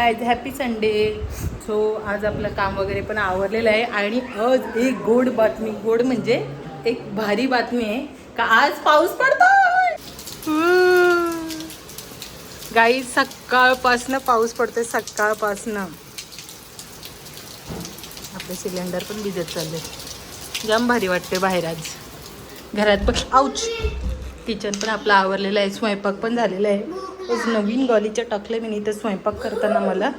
Guys, happy Sunday. So आज आपलं काम वगैरे पण आवरलेलं आहे आणि आज एक गोड बातमी, गोड म्हणजे एक भारी बातमी आहे का आज पाऊस पडतोय. गाईज, सकाळपासनं पाऊस पडतोय, सकाळपासनं. आपले सिलेंडर पण भिजत चालले, जाम भारी वाटते बाहेर आज. घरात बघ, आऊच. किचन पण आपलं आवरलेलं आहे, स्वयंपाक पण झालेला आहे. आज नवीन गॉलीच्या टाकले मी इथं स्वयंपाक करताना. मला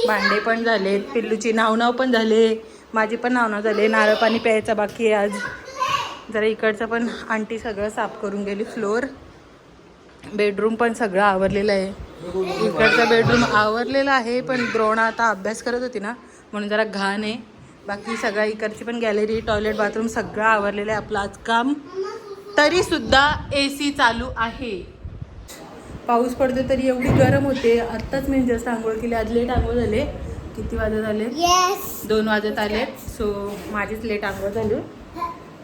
भांडे पण झाले, पिल्लूची नाव पण झाले, माझी पण नाव झाले. नारळ पाणी प्यायचा बाकी आहे आज. जरा इकडचं पण आंटी सगळं साफ करून गेली. फ्लोअर, बेडरूम पण सगळं आवरलेलं आहे. इकडचा बेडरूम आवरलेला आहे, पण द्रोणा आता अभ्यास करत होती ना, म्हणून जरा घाण आहे. बाकी सगळं इकडची पण गॅलरी, टॉयलेट, बाथरूम सगळं आवरलेलं आहे आपलं आज काम. तरी सुद्धा AC चालू आहे. पाऊस पडतो तरी एवढी गरम होते. आत्ताच मी जस्ट आंघोळ केली. आज लेट आंघोळ झाले. किती वाजत आले? 2 वाजत आले. सो माझीच लेट आंघोळ झाली.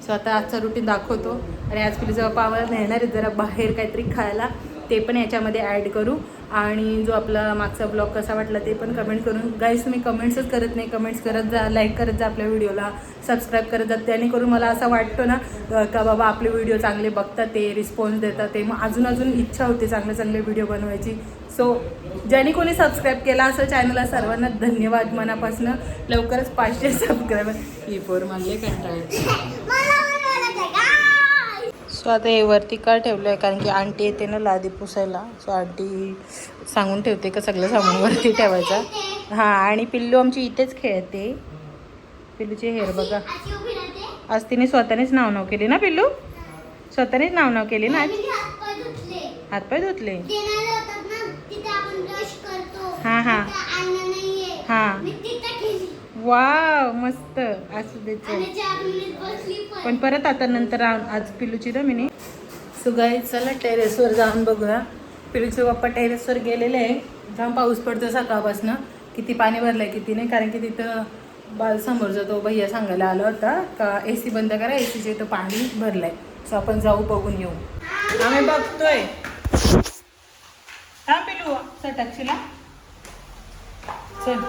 सो आता आजचा रुटीन दाखवतो. आणि आज पिल्लूचा पप्पा आम्हाला नेणार आहेत जरा बाहेर काहीतरी खायला, ते पण याच्यामध्ये ॲड करू. आणि जो आपला मागचा ब्लॉग कसा वाटला ते पण कमेंट करून. गाईज, तुम्ही कमेंट्सच करत नाही. कमेंट्स करत जा, लाईक करत जा आपल्या व्हिडिओला, सबस्क्राईब करत जा. त्याने करून मला असं वाटतं ना का बाबा आपले व्हिडिओ चांगले बघतात, ते रिस्पॉन्स देतात, ते मग अजून इच्छा होते चांगले चांगले व्हिडिओ बनवायची. सो ज्याने कोणी सबस्क्राईब केला असं चॅनलला सर्वांना धन्यवाद मनापासून. लवकरच 500 सबस्क्रायबर. ही पोर मानले कंटाळते. सो आता हे वरती का ठेवलं आहे, कारण की आंटी येते ना लादी पुसायला. सो आंटी सांगून ठेवते का सगळं सामान वरती ठेवायचा. हां, आणि पिल्लू आमची इथेच खेळते. पिल्लूचे हेअर बघा. आज तिने स्वतःनेच नाव केली ना पिल्लू, स्वतःनेच नाव केली ना. आज हातपाय धुतले. हां हां हां, वाव, मस्त. असू द्यायचं पण परत आता नंतर आज पिल्लूची ना मिनी. सो गाईज, चला टेरेसवर जाऊन बघूया. पिल्लूचे पप्पा टेरेसवर गेलेले आहे. जाऊन पाऊस पडतो सकाळपासून. किती पाणी भरलं आहे किती नाही, कारण की तिथं समोरचा तो भैया सांगायला आला होता का AC बंद करा, ACचे इथं पाणी भरलं आहे. सो आपण जाऊ, बघून येऊ. आम्ही बघतोय. हा पिल्लू, सटकशीला चल.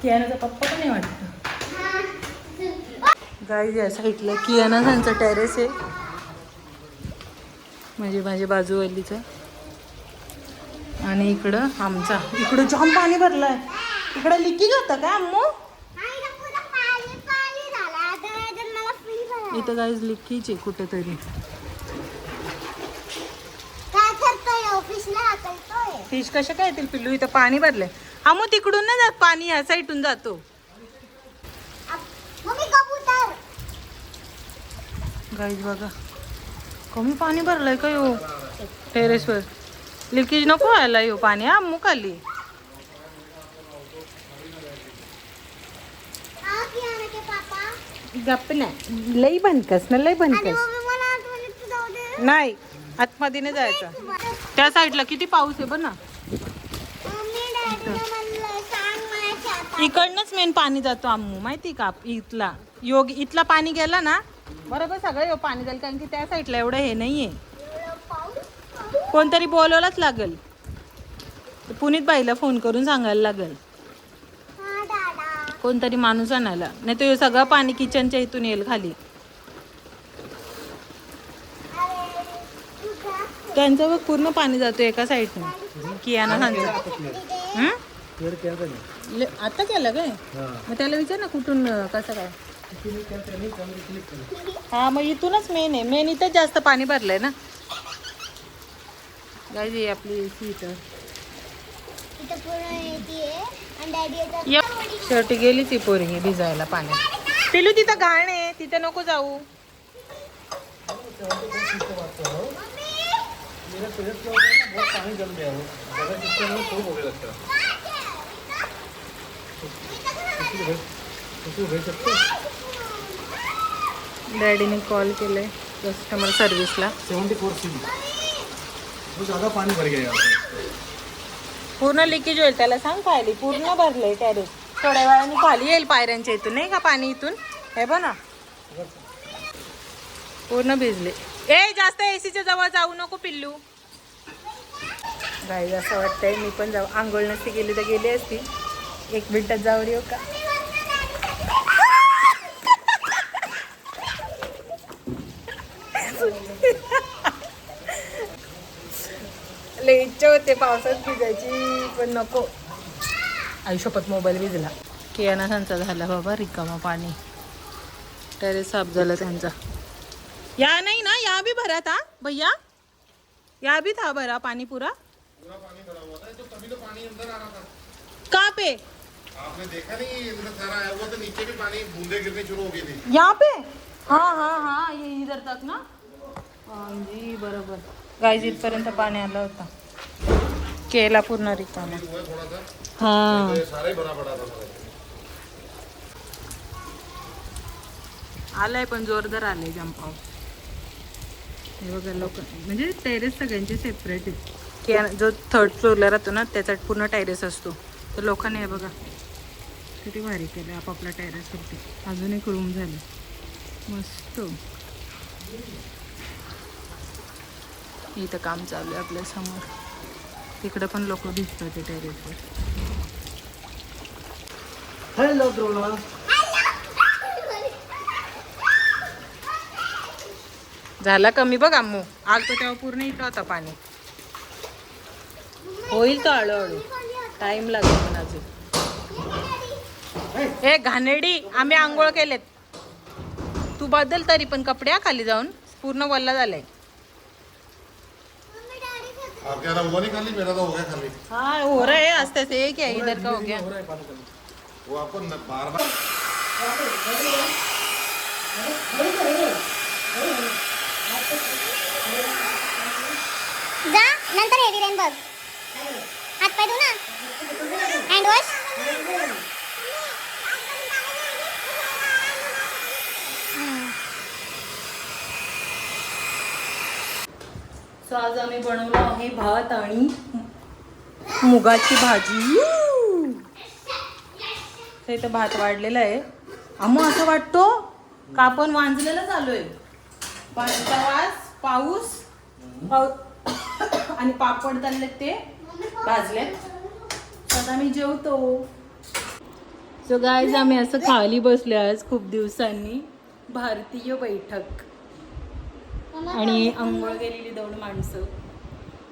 कियानाचा पप्पा पण नाही वाटतं. गाईज, या साईडला कियाना त्यांचा टेरेस आहे, म्हणजे माझ्या बाजूवालीचा. आणि इकडं आमचा. इकडं जाम पाणी भरलंय. इकडं लिकी होतं का अम्मू? इथं गाईज लिकीच आहे कुठेतरी. फिश कशा काय येतील पिल्लू? इथं पाणी भरलंय. अम्मू तिकडून ना जात पाणी, ह्या साईडून जातो. गाईज बघा, कमी पाणी भरलंय का यो टेरेसवर. लिकेज नको व्हायला यो पाणी. अम्मू खाली गप्प नाही, लई बनकस ना, लई बनकस नाही. आतमध्ये नाही जायचं. त्या साईडला किती पाऊस आहे बघ ना. इकडनंच मेन पाणी जातो अम्मू, माहिती का. इथला इथला पाणी गेला ना बरोबर सगळं पाणी जाईल, कारण की त्या साईडला एवढं हे नाहीये. कोणतरी बोलवलंच लागल, पुनीत बाईला फोन करून सांगायला लागल, कोणतरी माणूस आणायला. नाही तर सगळं पाणी किचनच्या इथून येईल खाली. त्यांचं बघ पूर्ण पाणी जातो एका साईडने. कियाना सांगतो आता केलं काय. मग त्याला विचार ना कुठून कसं काय. हा, मग इथूनच मेन आहे. मेन इथंच जास्त पाणी भरलंय ना. गाईज, आपली AC इथं शेवटी गेली ती पोरगी भिजायला पाण्यात. पिलू, तिथं घाण आहे, तिथं नको जाऊ. डॅडीने कॉल केलंय कस्टमर सर्व्हिसला. 74 सीबी ज्यादा पाणी भर गया. पूर्ण लिकेज होईल, त्याला सांग. खाली पूर्ण भरलंय टेरेस. थोड्या वेळाने खाली येईल पायऱ्यांच्या इथून, नाही का पाणी इथून. हे बघ ना, पूर्ण भिजले. ए, जास्त ACच्या जवळ जाऊ नको पिल्लू. गाईज असं वाटतंय मी पण जाऊ. आंघोळ नसती गेली तर गेली असती. 1 मिनिटात जाऊन येऊ का? लय इच्छा होते पावसात भिजायची पण नको. आयुष्यपत मोबाईल भिजला. कियाना त्यांचा झाला बाबा रिकामा पाणी. टेरेस साफ झालं त्यांचा. या नहीं ना, यहाँ भी भरा था भैया, यहाँ भी था भरा पानी पूरा पानी भरा हुआ था, तो तभी तो पानी अंदर आ रहा था। कहाँ पे? आपने देखा नहीं, इधर सारा आया हुआ था, नीचे भी पानी बूंदे गिरनी शुरू हो गई थी। यहाँ पे? हाँ हाँ हाँ, ये इधर तक ना. हाँ जी बरोबर. गाईज इथपर्यंत पाणी आलं होतं. केला पूर्ण रिकामा. थोड़ा सा हाँ तो सारा ही भरा पड़ा था। आलाय पण जोरदार आलंय जंपाव. हे बघा लोक म्हणजे टेरेस सगळ्यांचे सेपरेट आहेत. की जो 3rd फ्लोअरला राहतो ना त्याचा पूर्ण टेरेस असतो. तर लोकांनी हे बघा किती भारी केलं आपापला टेरेसवरती. अजून एक रूम झालं मस्त. इथं काम चालू आहे आपल्या समोर. तिकडे पण लोक दिसतात ते टेरेसवर. हेलो द्रोणा. झाला कमी बघ आम्मू. आग तो तेव्हा पूर्ण इथं होता पाणी. होईल तो हळूहळू. टाइम लागेल पण अजून. हे घाणेरडी आम्ही आंघोळ केलेत. तू बदल तरी पण कपडे खाली जाऊन पूर्ण वल्ला झालाय. आप क्या हुआ नहीं खाली, मेरा तो हो गया खाली. हाँ हो रहा है आस्ते से. एक है इधर का हो गया. वो आपको बार बार जा नंतर हेवी रेन बघ. हात पाय धु ना. Hand wash. सो आज आम्ही बनवलं आहे भात आणि मुगाची भाजी. तर इथं भात वाढलेला आहे. आम्ही असं वाटतो का आपण वांजलेलं चालू आहे. पाण्याचा वास, पाऊस आणि पापड तळले ते भाजले. आता आम्ही जेवतो. सो गाईज आम्ही असं खाली बसले आज खूप दिवसांनी. भारतीय बैठक. आणि आंघोळ गेलेली 2 माणसं.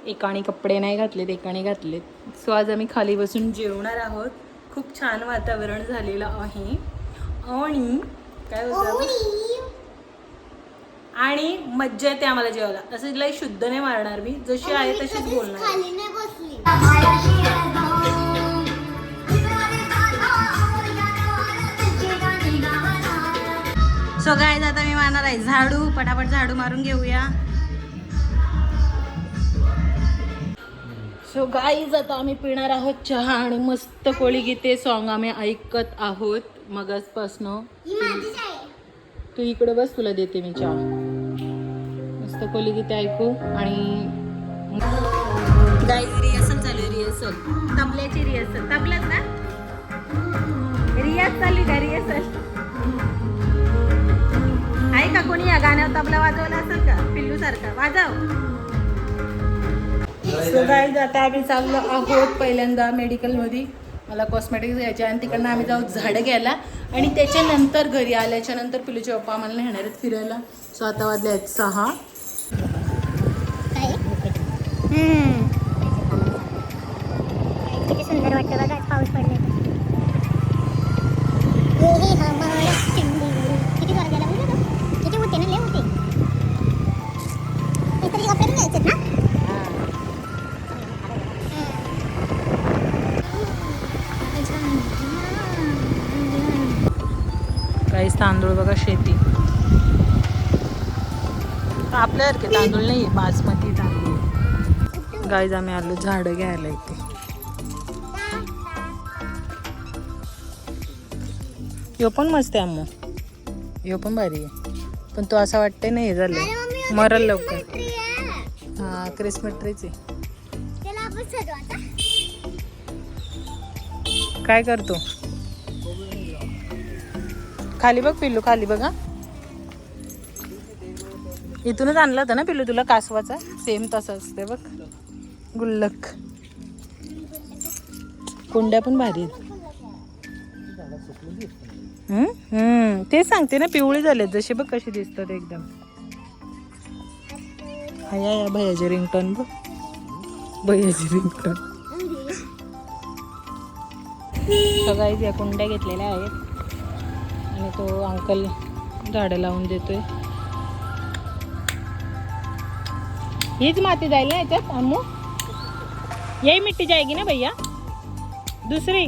एकाने कपडे नाही घातलेत, एकाने घातलेत. सो आज आम्ही खाली बसून जेवणार आहोत. खूप छान वातावरण झालेलं आहे. आणि काय होतं आणि मज्जा येते आम्हाला जेवायला. असं लई शुद्ध नाही मारणार मी. जशी आहे तशीच बोलणार. खाली नाही बसली. सो गाईज आता मी मारणार आहे झाडू. पटापट झाडू मारून घेऊया. सो गाईज आता आम्ही पिणार आहोत चहा आणि मस्त कोळी गीते सॉन्ग आम्ही ऐकत आहोत मगाचपासनं. ही माझीच आहे. तू इकडे बस, तुला देते मी चहा. मस्त कोळी गीते ऐकू. आणि गाईज रिहर्सल चालू आहे. Rehearsal तबल्याची rehearsal. तबलाच ना रियाज चालली का? रिहर्सल आहे का? कोणी या गाण्यावर तबला वाजवला असेल का? पिल्लू सारखा वाजव. सो गाईज आता आम्ही चाललो आहोत पहिल्यांदा मेडिकलमध्ये. मला कॉस्मेटिक्स घ्यायचे आणि तिकडनं आम्ही जाऊ झाडं घ्यायला. आणि त्याच्यानंतर घरी आल्याच्या नंतर पिलूचे पप्पा आम्हाला नेणार आहेत फिरायला. सो आता वाजले आहेत 6. किती सुंदर वाटतं बघा पाऊस पडले. किती जोरात गेला बघा तो. किती होते ना, लय होते. इतर कपडे घ्यायचे ना. काही तांदूळ बघा शेती. आपल्यासारखे तांदूळ नाही, बासमती तांदूळ. गाईज आम्ही आलो झाडं घ्यायला इथे. यो पण मस्त आहे अम्मू. यो पण भारी आहे. पण तो असं वाटतंय नाही हे झालं मरल लवकर. हा क्रिसमस ट्रीच आहे. त्याला आपण सजवू आता. काय करतो? खाली बघ पिल्लू, खाली बघा. इथूनच आणला होता ना पिल्लू तुला कासवाचा. सेम तसा असते बघ गुल्लक. कुंड्या पण भारी आहेत. तेच सांगते ना, पिवळे झालेत जसे बघ कसे दिसतात एकदम. हाया या भैयाची रिंगटोन बघ, भैयाची रिंगटोन. सगळ्या या कुंड्या घेतलेल्या आहेत आणि तो अंकल झाडं लावून देतोय. हीच माती जाईल ना याच्यात अम्मू? यही मिट्टी जाएगी ना भैया? दूसरी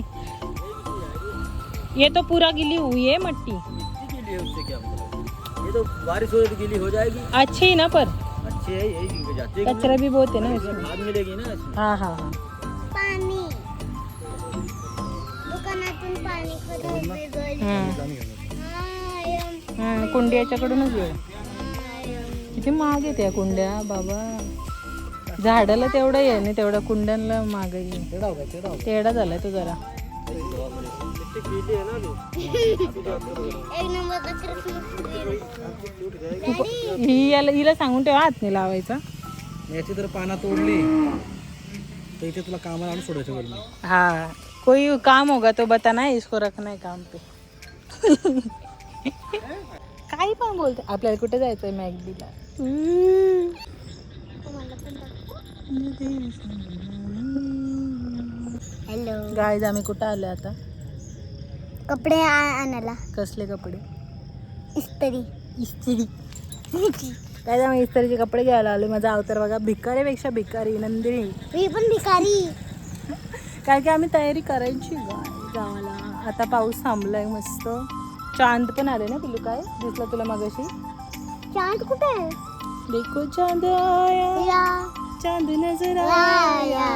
ये तो पूरा गिली हुई है मट्टी. गीली है उससे क्या मतलब? ये तो बारिश हो तो गीली हो जाएगी. अच्छी है ना, पर अच्छी है, यही गिर जाती है. कचरा भी बहुत है ना इसमें. खाद मिलेगी ना इसमें. हाँ हाँ हाँ. पाणी दुकानातून पाणी कुंडी याच्याकडूनच वेळ. किती महाग आहे त्या कुंड्या बाबा. झाडाला तेवढं आहे आणि तेवढ्या कुंड्यांना महाग आहे. तेवढा झालाय तो जरा. गीली है ना तो. एक नंबर हिला सांगून ठेवा हात नाही लावायचा. याची जर पाना तोडली तर इथे तुला कामाला आणून सोडायचं वर मी. हाँ, कोई काम होगा तो बताना है, इसको रखना है काम पे. काही पण बोलते. आपल्याला कुठे जायचंय मॅगडीला? हॅलो गाईज आम्ही कुठं आलो आता? कपडे आणायला. कसले कपडे? इस्त्री. इस्त्री. काय आम्ही इस्त्रीचे कपडे घ्यायला आलो. माझा अवतार बघा, भिकारीपेक्षा भिकारी नंदिनी. मी पण भिकारी. काय की आम्ही तयारी करायची गावाला. आता पाऊस थांबलाय मस्त. चांद पण आले ना पिलू. काय दिसलं तुला मगाशी? चांद कुठे आहे? देखो चांद आया, चांद नजर आया.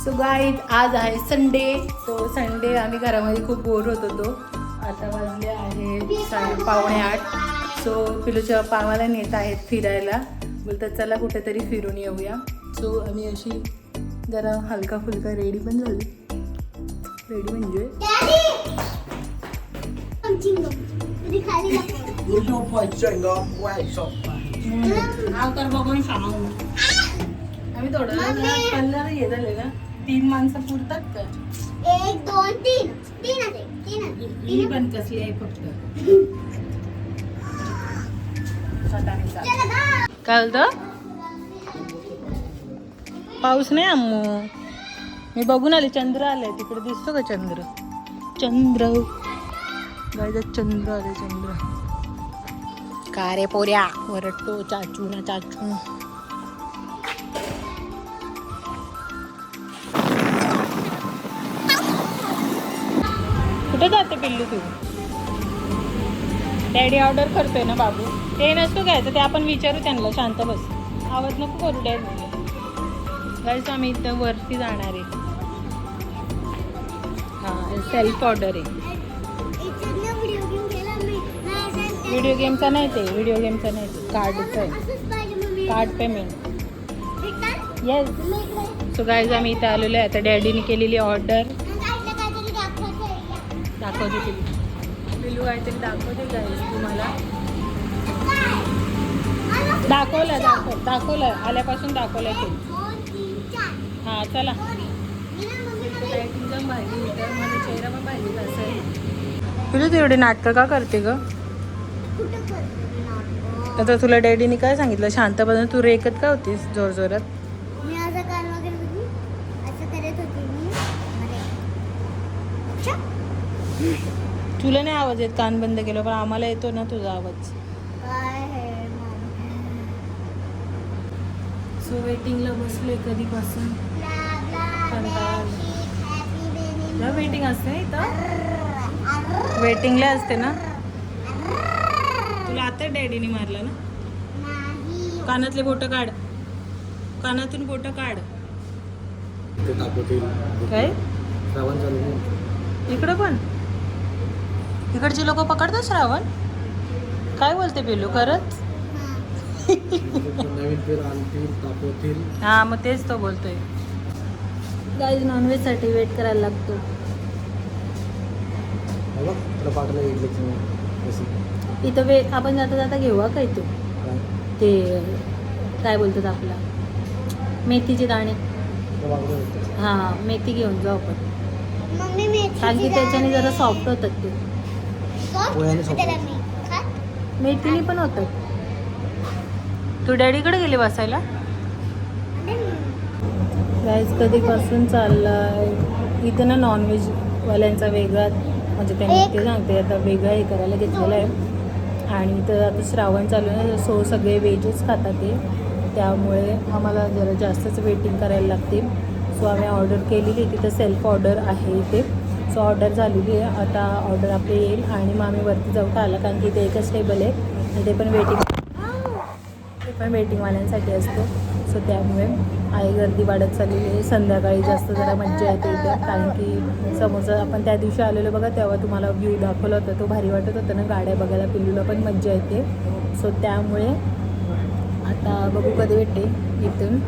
सो गाईज आज आहे संडे. सो संडे आम्ही घरामध्ये खूप बोर होत होतो. आता वाजले आहे 7:45. सो पिलूच्या पावाला नेत आहेत फिरायला. बोलतात चला कुठेतरी फिरून येऊया. सो आम्ही अशी जरा हलका फुलका रेडी पण झाली. रेडी म्हणजे तर बघून सांगू आम्ही थोडं कलर हे झाले ना. 3 माणसं पुरतात का? 1 2 3 तीन ही पण कसली आहे फक्त. काय बोलतो? पाऊस नाही अम्मू. मी बघून आले. चंद्र आलाय तिकडे. दिसतो का चंद्र? चंद्र गायचा चंद्र आले. चंद्र का रे पोऱ्या वरटतो चाचू ना चाचू. कुठे जाते पिल्लू तू? डॅडी ऑर्डर करतोय ना बाबू. ते नसतो घ्यायचं, ते आपण विचारू त्यांना. शांत बस, आवाज नको करू डॅडी. गाईस आम्ही इथं वरती जाणार आहे. हां, सेल्फ ऑर्डर आहे. व्हिडिओ गेमचा नाही ते. व्हिडिओ गेमचा नाही ते. कार्डचं आहे. Card payment. Yes. So guys आम्ही इथं आलेलो आहे. आता डॅडीने केलेली ऑर्डर दाखवते पिल्लू. काहीतरी दाखवते गाईज तुम्हाला. दाखवलं आल्यापासून दाखवलं ते. हां चला. लाईटिंग पण पाहिजे तर माझा चेहरा पण पाहिजे असेल. पिल्लू तू एवढी नाटकं का करते ग? आता तुला डॅडीने काय सांगितलं? शांतपणे तू रेकत का होतीस जोरजोरात? मी असं कान वगैरे बघून असं करत होते मी. तुला नाही आवाज येत कान बंद केलं, पण आम्हाला येतो ना तुझा आवाज. सो वेटिंगला बसलोय कधीपासून. वेटिंग असते ना इथं. वेटिंगला असते ना. तुला आता डॅडीने मारलं ना. कानातले बोटं काढ. कानातून बोटं काढ. काय इकडं पण इकडची लोक पकडतात श्रावण. काय बोलते पिलू खरंच? हा मग तेच तो बोलतोय. काही नॉनव्हेजसाठी वेट करायला लागतो. बघ तुला पाठवलं इडलीची रेसिपी. इथं आपण जाता जाता घेऊ हा काय तो ते काय बोलतात आपला मेथीचे दाणे. हां मेथी घेऊन जाऊ आपण मम्मी मी कारण की त्याच्याने जरा सॉफ्ट होतात ते. पोह्याने सोपं. मेथीने पण होतात. तू डॅडीकडे गेले बसायला. गाईज कधीपासून चाललाय इथं ना नॉनव्हेजवाल्यांचा वेगळा म्हणजे त्यांनी ते सांगते आता वेगळा हे करायला घेतलेलं आहे. आणि इथं आता श्रावण चालू आहे सो सगळे व्हेजच खातात ते. त्यामुळे आम्हाला जरा जास्तच वेटिंग करायला लागते. सो आम्ही ऑर्डर केलेली तिथं सेल्फ ऑर्डर आहे इथे. सो ऑर्डर झालेली आहे. आता ऑर्डर आपली येईल आणि मग आम्ही वरती जाऊ खायला कारण की इथे एकच टेबल आहे आणि ते पण वेटिंगवाल्यांसाठी असतो. सो त्यामुळे आई गर्दी वाढत चाललेली आहे. संध्याकाळी जास्त जरा मज्जा येते इथे कारण की समोरचा आपण त्या दिवशी आलेलो बघा तेव्हा तुम्हाला व्ह्यू दाखवला होता तो भारी वाटत होता ना गाड्या बघायला. पिल्लूला पण मज्जा येते. सो त्यामुळे आता बघू कधी भेटते इथून.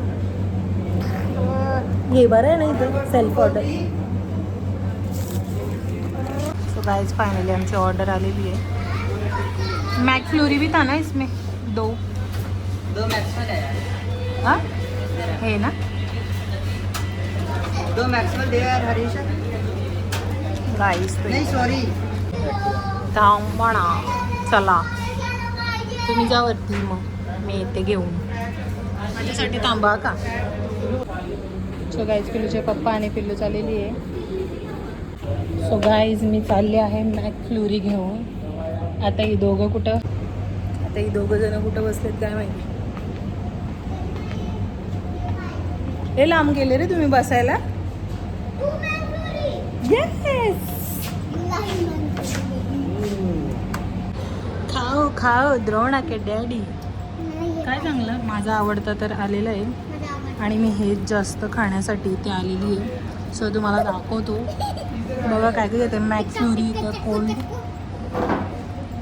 हे बरं आहे ना इथं self order. So guys finally आमची ऑर्डर आलेली आहे. मैकफ्लोरी भी था ना इसमें दो मैक्सवेल है हाँ है ना 2 मैक्सवेल दे यार हरीश. गाईस नहीं सॉरी म्हणा चला तुम्ही जा वरती मग मी येते घेऊन. माझ्यासाठी थांबा का. सो गाईज पिल्लूचे पप्पा आणि पिल्लू चाललेली आहे. सो गाईज मी चालले आहे मॅकफ्लुरी घेऊन. आता ही दोघं जण कुठं बसलेत काय माहिती. हे लांब गेले रे तुम्ही बसायला. येस खाओ खाओ द्रोणा के डॅडी. काय चांगलं माझं आवडतं तर आलेलं आहे आणि मी हेच जास्त खाण्यासाठी इथे आलेली आहे. सो तुम्हाला दाखवतो बघा काय काय येतं. मॅकफ्लुरी कोल्ड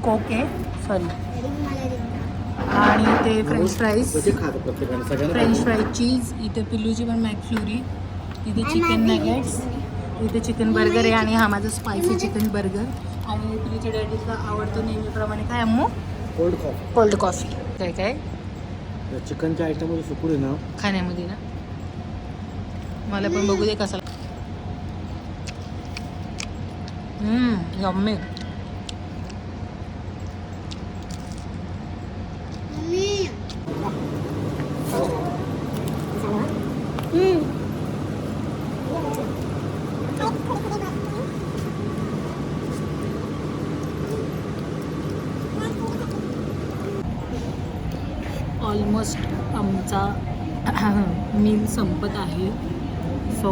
कोके सॉरी आणि ते फ्रेंच फ्राईज फ्रेंच फ्राईज चीज. इथे पिल्लूची पण मॅकफ्लुरी. इथे चिकन नगेट्स. इथे चिकन बर्गर आहे आणि हा माझा स्पायसी चिकन बर्गर. आणि पिल्लूच्या डॅडीचा आवडतो नेहमीप्रमाणे काय अम्मू कोल्ड कॉफी. काय काय चिकनच्या आयटममध्ये सुकून आहे ना खाण्यामध्ये ना. मला पण बघू दे कसा. यम्मी. ऑलमोस्ट आमचा मील संपत आहे. सो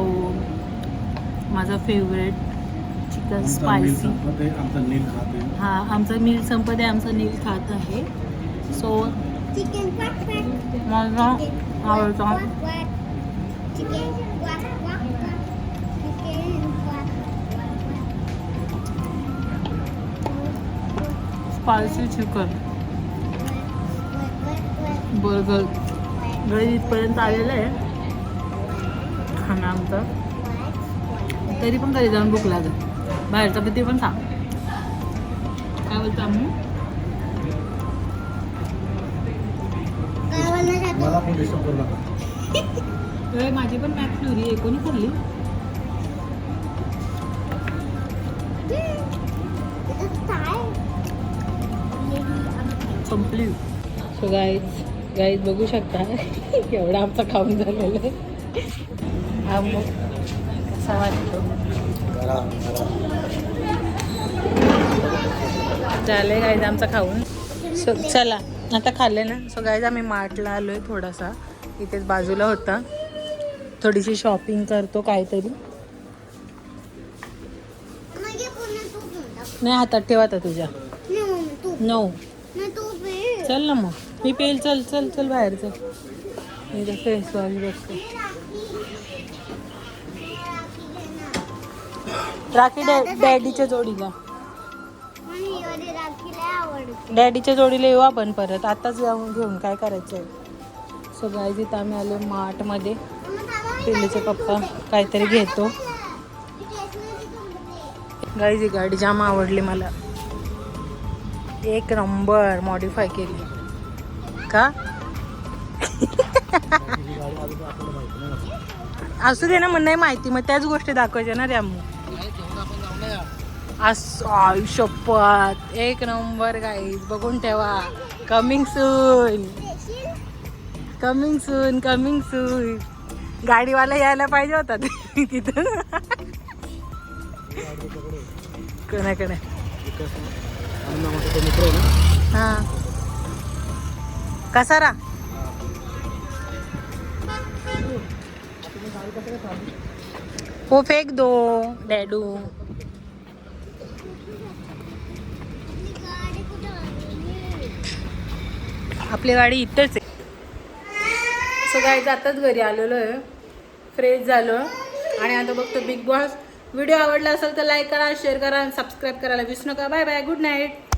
माझा फेवरेट चिकन स्पायसी. हां आमचा मील संपत आहे. आमचा नील खात आहे. सो चिकन माझा आवडता स्पायसी चिकन बर्गर घरी इथपर्यंत आलेलं आहे खाणं आमचं. तरी पण कधी जाऊन भूक लागत. बाहेरचं किती पण खा. काय बोलतो आम्ही. मला पण डिस्टर्ब करू नका. माझी पण मॅकफ्लुरी आहे. कोणी खाल्ली. संपली. सो गाईज बघू शकता एवढा आमचा खाऊन झालेला आहे. हा मग कसा वाटतो. झालं गाईज आमचा खाऊन. सो चला आता खाल्ले ना. सो गाईज आम्ही मार्टला आलो आहे. थोडासा इथेच बाजूला होता. थोडीशी शॉपिंग करतो काहीतरी. नाही हातात ठेवा आता तुझ्या. नो चल ना मग मी पेल. चल चल चल बाहेर चल. इथे फेस वॉश बघतो. राखी डॅडीच्या जोडीला. डॅडीच्या जोडीला येऊ आपण परत. आताच जाऊन घेऊन काय करायचं आहे. सो गाईज इथं आम्ही आलो मार्टमध्ये. पिल्लूचे पप्पा काहीतरी घेतो. गाईज ही गाडी जाम आवडली मला. एक नंबर मॉडिफाय केली का. असू दे ना, मग नाही माहिती मग त्याच गोष्टी दाखवायच्या ना रे. शपथ एक नंबर गाईज, बघून ठेवा. Coming soon, coming soon, coming soon. गाडीवाला यायला पाहिजे होता तिथं. कोणाकडे हा कसा रा. वो फेक दो डॅडू. आपली गाडी इथंच आहे. सो गाईज आताच घरी आलेलो आहे, फ्रेश झालो आणि आता बघतो बिग बॉस. व्हिडिओ आवडला असेल तर लाईक करा, शेअर करा आणि सबस्क्राईब करायला विसरू नका. Bye bye, good night.